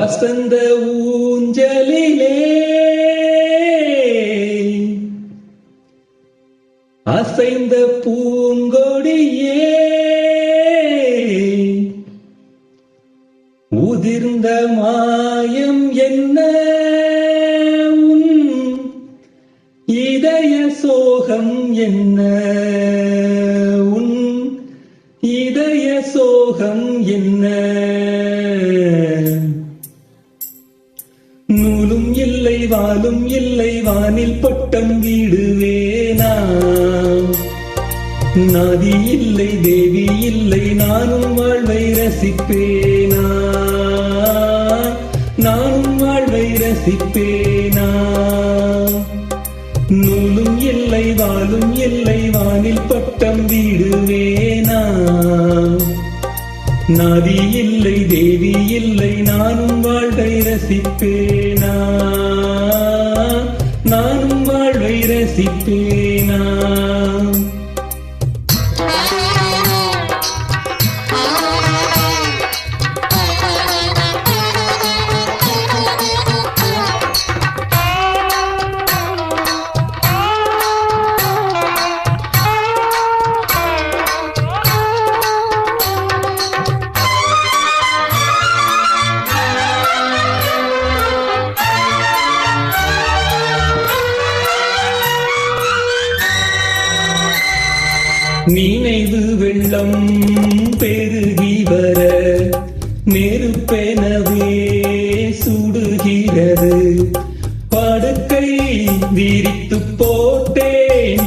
வசந்த ஊஞ்சலிலே அசைந்த பூங்கொடியே உதிர்ந்த மாயம் என்ன உன் இதய சோகம் என்ன உன் இதய சோகம் என்ன நூலும் இல்லை வாலும் இல்லை வானில் பட்டம் வீடுவேனா நாதி இல்லை தேவி இல்லை நானும் வாழ்வை ரசிப்பேனா நானும் வாழ்வை ரசிப்பேனா நூலும் இல்லை வாலும் இல்லை வானில் பட்டம் வீடுவேனா நாதி இல்லை தேவி இல்லை நானும் வாழ்வை ரசிப்பேனா நானும் வாழ்வை ரசிப்பேனா நினைவு வெள்ளம் பெருகி வர நெருப்பெனவே சுடுகிறது படுக்கை விரித்து போட்டேன்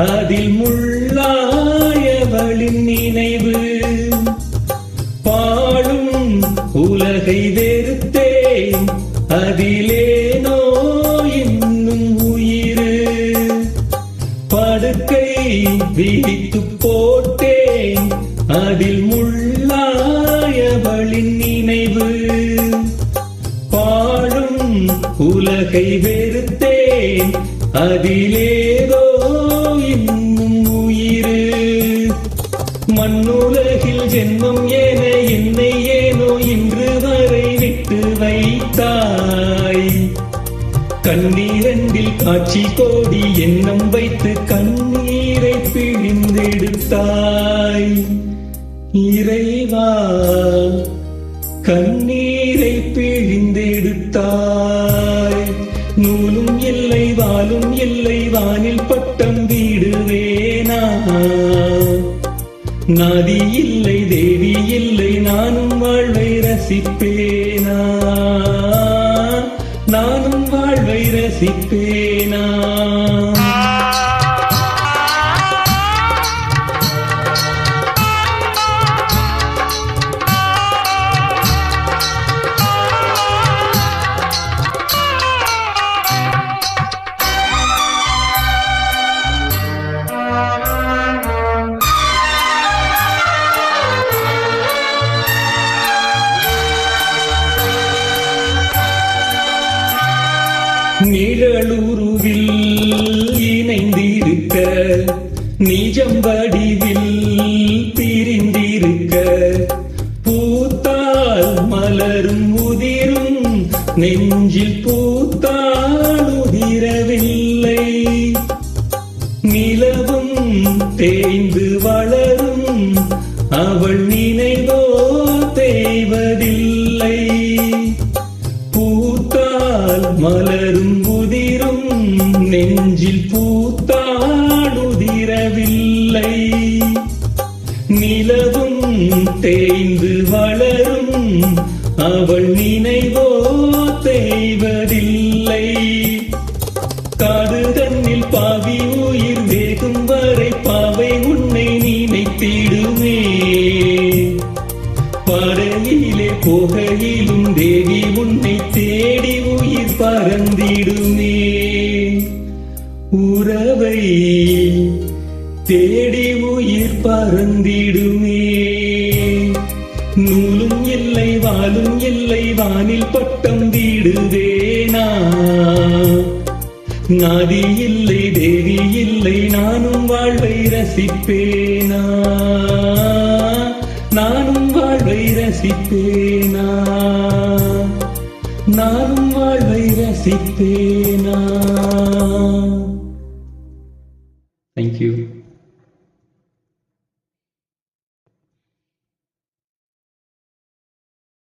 அதில் முள்ளாயவளின் நினைவு பாழும் உலகை வெறுத்தேன் அதிலேனோ இன்னும் உயிர் படுக்கை விரித்து போட்டேன் அதில் முள்ளாயவளின் நினைவு பாழும் உலகை வெறுத்தேன் அதிலேதோ இன்னும் உயிர் மண்ணுலகில் ஜென்மம் என என்னை ஏனோ இன்று வரை விட்டு வைத்தாய் கண்ணீரண்டில் காட்சி கோடி எண்ணம் வைத்து கண்ணீரை பிழிந்தெடுத்தாய் இறைவா கண்ணீரை பிழிந்தெடுத்தாய் நூலும் இல்லை வாலும் இல்லை வானில் பட்டம் வீடுவேனா நாதி இல்லை தேவி இல்லை நானும் வாழ்வை ரசிப்பேனா நானும் வாழ்வை ரசிப்பேனா நிழலுருவில் இணைந்திருக்க நிஜம் வடிவில் பிரிந்திருக்க பூத்தால் மலரும் உதிரும் நெஞ்சில் பூத்தால் உதிரவில்லை நிலவும் தேய்ந்து வளரும் அவள் நினைவோ தேய்வதில்லை பூத்தால் மலரும் உதிரும் நெஞ்சில் பூத்தால் உதிரவில்லை நிலவும் தேய்ந்து வளரும் அவள் நினைவோ தேய்வதில்லை காடு தன்னில் பாவி உயிர் வேகும் வரை பாவை உன்னை நினைத்திடுமே பறையிலே போகையிலும் தேவி உன்னை தேடி உயிர் பறந்திடுமே உறவை தேடி உயிர் பறந்திடுமே நூலும் இல்லை வாலும் இல்லை வானில் பட்டம் வீடுவேனா நாதி இல்லை தேவி இல்லை நானும் வாழ்வை ரசிப்பேனா நானும் வாழ்வை ரசிப்பேனா நானும் வாழ்வை ரசிப்பேனா